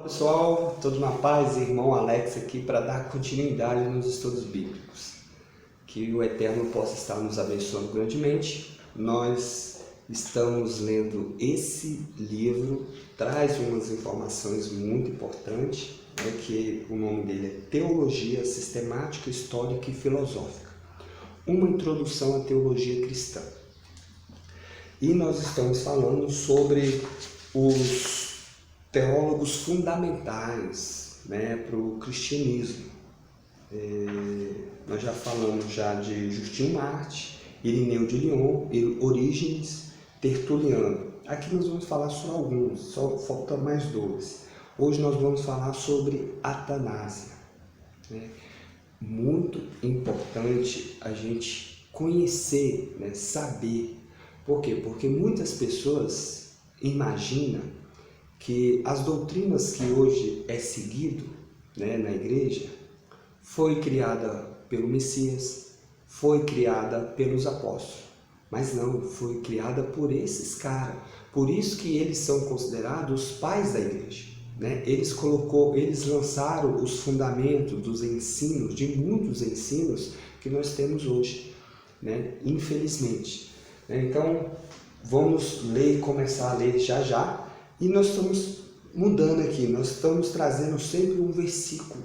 Pessoal, tudo na paz, irmão Alex aqui para dar continuidade nos estudos bíblicos. Que o Eterno possa estar nos abençoando grandemente. Nós estamos lendo esse livro, traz umas informações muito importantes, que o nome dele é Teologia Sistemática, Histórica e Filosófica. Uma introdução à teologia cristã. E nós estamos falando sobre os teólogos fundamentais, para o cristianismo. Nós já falamos de Justino Marte, Irineu de Lyon, Orígenes, Tertuliano. Aqui nós vamos falar só alguns, só faltam mais dois. Hoje nós vamos falar sobre Atanásia. Muito importante a gente conhecer, saber. Por quê? Porque muitas pessoas imaginam que as doutrinas que hoje é seguido na igreja foi criada pelo Messias, foi criada pelos apóstolos, mas não, foi criada por esses caras. Por isso que eles são considerados os pais da igreja. Eles lançaram os fundamentos dos ensinos, de muitos ensinos que nós temos hoje, infelizmente. Então, vamos ler e começar a ler já. E nós estamos mudando aqui, nós estamos trazendo sempre um versículo,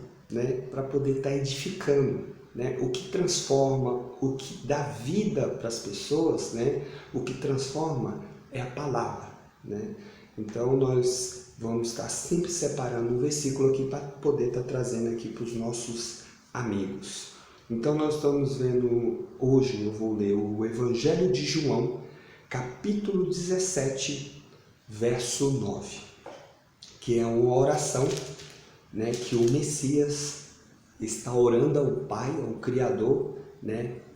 para poder estar edificando, o que transforma, o que dá vida para as pessoas, o que transforma é a palavra, Então nós vamos estar sempre separando um versículo aqui para poder estar trazendo aqui para os nossos amigos. Então nós estamos vendo, hoje eu vou ler o Evangelho de João, capítulo 17, verso 9, que é uma oração, que o Messias está orando ao Pai, ao Criador,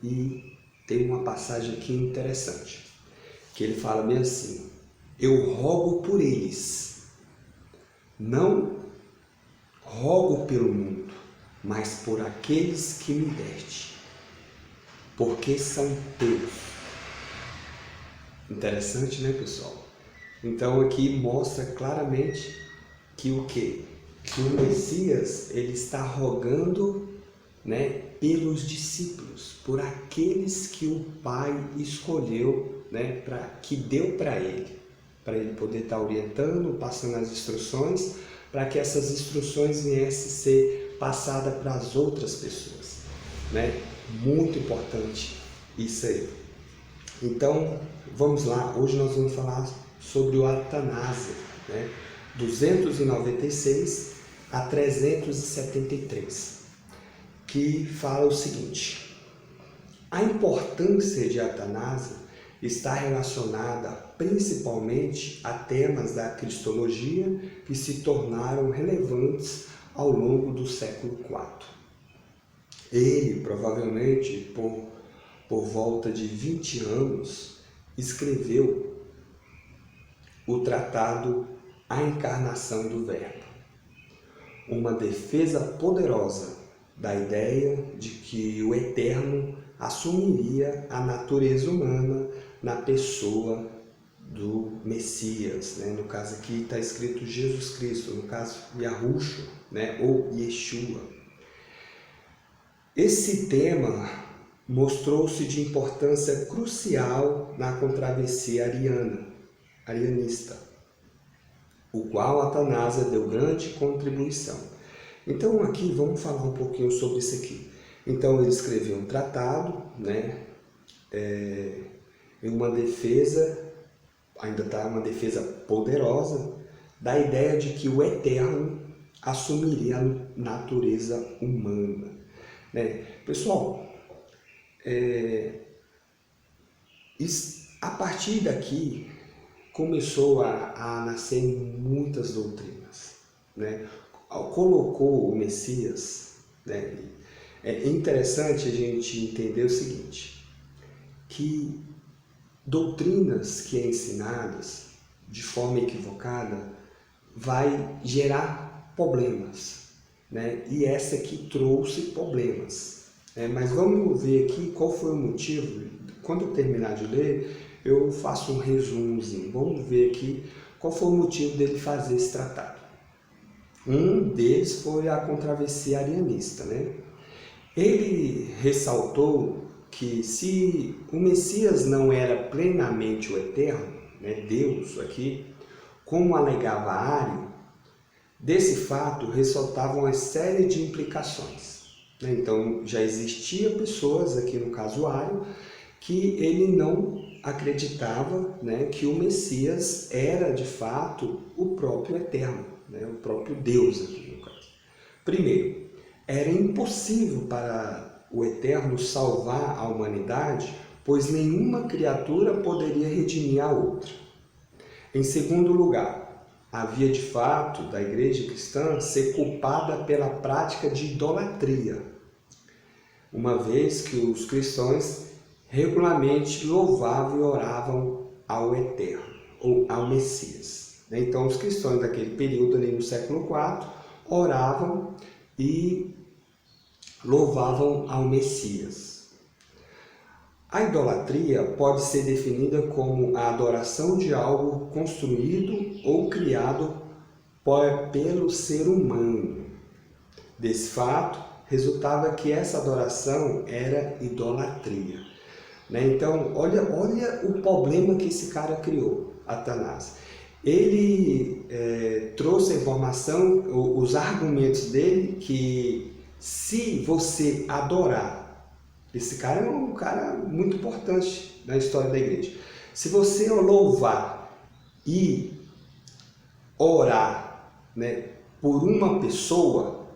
e tem uma passagem aqui interessante, que ele fala bem assim: eu rogo por eles, não rogo pelo mundo, mas por aqueles que me deste, porque são teus. Interessante, pessoal? Então aqui mostra claramente que o quê? Que o Messias ele está rogando, pelos discípulos, por aqueles que o Pai escolheu, que deu para ele poder estar orientando, passando as instruções, para que essas instruções viessem a ser passadas para as outras pessoas, Muito importante isso aí. Então, vamos lá, hoje nós vamos falar sobre o Atanásia, 296 a 373, que fala o seguinte: a importância de Atanásia está relacionada principalmente a temas da cristologia que se tornaram relevantes ao longo do século IV. Ele, provavelmente, por volta de 20 anos, escreveu o tratado A Encarnação do Verbo, uma defesa poderosa da ideia de que o Eterno assumiria a natureza humana na pessoa do Messias, No caso aqui está escrito Jesus Cristo, no caso Yahushua, ou Yeshua. Esse tema mostrou-se de importância crucial na controvérsia arianista, o qual Atanásia deu grande contribuição. Então aqui vamos falar um pouquinho sobre isso aqui. Então ele escreveu um tratado, em uma defesa, ainda está uma defesa poderosa, da ideia de que o Eterno assumiria a natureza humana. Pessoal, a partir daqui começou a nascer muitas doutrinas, Colocou o Messias, É interessante a gente entender o seguinte, que doutrinas que é ensinadas de forma equivocada vai gerar problemas, E essa aqui trouxe problemas, Mas vamos ver aqui qual foi o motivo. Quando eu terminar de ler, eu faço um resumozinho. Vamos ver aqui qual foi o motivo dele fazer esse tratado. Um deles foi a controvérsia arianista, né? Ele ressaltou que se o Messias não era plenamente o Eterno, né, Deus aqui, como alegava Ario, desse fato ressaltava uma série de implicações, né? Então já existia pessoas, aqui no caso Ario, que ele não acreditava, né, que o Messias era de fato o próprio Eterno, né, o próprio Deus aqui no caso. Primeiro, era impossível para o Eterno salvar a humanidade, pois nenhuma criatura poderia redimir a outra. Em segundo lugar, havia de fato da igreja cristã ser culpada pela prática de idolatria, uma vez que os cristãos regularmente louvavam e oravam ao Eterno, ou ao Messias. Então os cristãos daquele período, ali no século IV, oravam e louvavam ao Messias. A idolatria pode ser definida como a adoração de algo construído ou criado pelo ser humano. Desse fato, resultava que essa adoração era idolatria. Então, olha o problema que esse cara criou, Atanásio. Ele trouxe a informação, os argumentos dele, que se você adorar, esse cara é um cara muito importante na história da igreja, se você louvar e orar, né, por uma pessoa,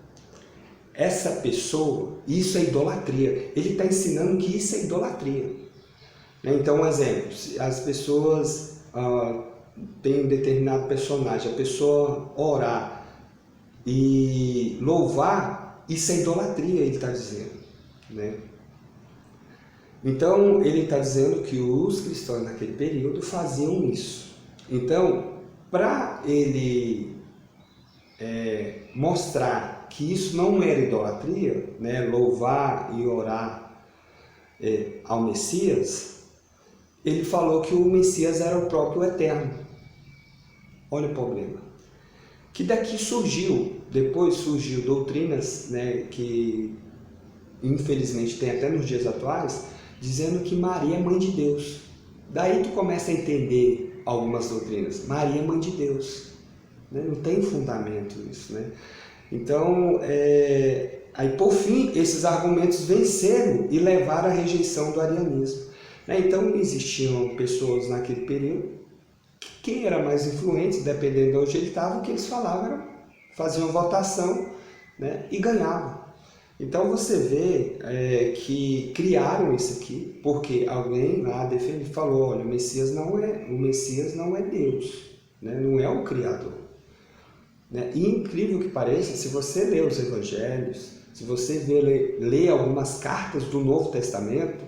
essa pessoa, isso é idolatria. Ele está ensinando que isso é idolatria. Então, um exemplo, as pessoas têm um determinado personagem, a pessoa orar e louvar, isso é idolatria, ele está dizendo, né? Então, ele está dizendo que os cristãos naquele período faziam isso. Então, para ele mostrar que isso não era idolatria, né, louvar e orar ao Messias, ele falou que o Messias era o próprio Eterno. Olha o problema. Que daqui depois surgiu doutrinas, né, que infelizmente tem até nos dias atuais, dizendo que Maria é mãe de Deus. Daí tu começa a entender algumas doutrinas. Maria é mãe de Deus. Né? Não tem fundamento isso, né? Então, aí por fim, esses argumentos venceram e levaram à rejeição do arianismo. Então, existiam pessoas naquele período, quem era mais influente, dependendo de onde ele estava, o que eles falavam, faziam votação, né, e ganhavam. Então você vê que criaram isso aqui, porque alguém lá falou, olha, o Messias não é Deus, né, não é o Criador. Né? E incrível que pareça, se você lê os evangelhos, se você lê algumas cartas do Novo Testamento,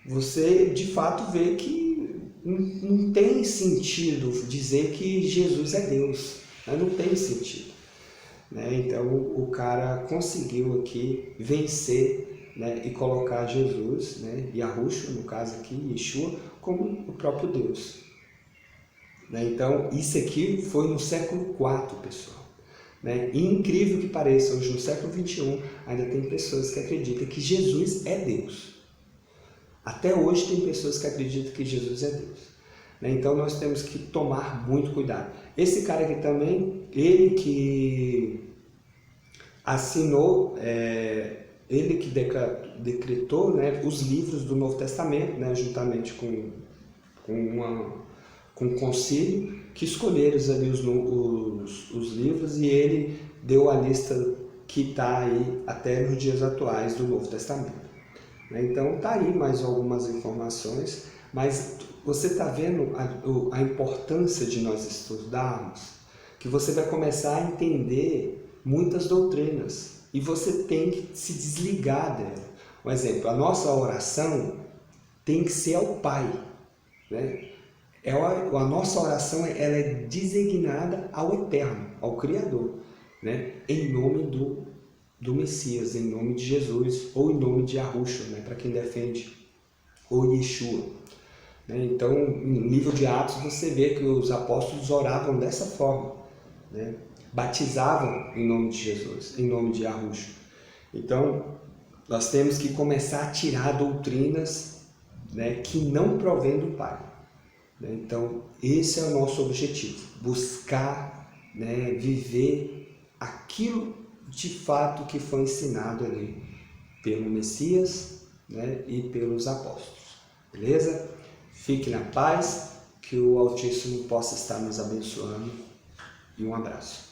você de fato vê que não tem sentido dizer que Jesus é Deus, né? Não tem sentido. Né? Então o cara conseguiu aqui vencer, né, e colocar Jesus, né, Yahushua, no caso aqui, Yeshua, como o próprio Deus. Né? Então isso aqui foi no século IV, pessoal. Né? E incrível que pareça, hoje no século XXI ainda tem pessoas que acreditam que Jesus é Deus. Até hoje tem pessoas que acreditam que Jesus é Deus. Né? Então nós temos que tomar muito cuidado. Esse cara aqui também, ele que assinou, ele que decretou, né, os livros do Novo Testamento, né, juntamente com um concílio, que escolheram ali os livros, e ele deu a lista que está aí até nos dias atuais do Novo Testamento. Então está aí mais algumas informações, mas você está vendo a importância de nós estudarmos, que você vai começar a entender muitas doutrinas e você tem que se desligar dela. Um exemplo, a nossa oração tem que ser ao Pai, né? A nossa oração ela é designada ao Eterno, ao Criador, né? Em nome do Messias, em nome de Jesus, ou em nome de Yahushua, né, para quem defende, ou Yeshua. Né? Então, no livro de Atos, você vê que os apóstolos oravam dessa forma. Né? batizavam em nome de Jesus, em nome de Yahushua. Então, nós temos que começar a tirar doutrinas, né, que não provém do Pai. Então, esse é o nosso objetivo, buscar, né, viver aquilo de fato que foi ensinado ali pelo Messias, né, e pelos apóstolos. Beleza? Fique na paz, que o Altíssimo possa estar nos abençoando, e um abraço.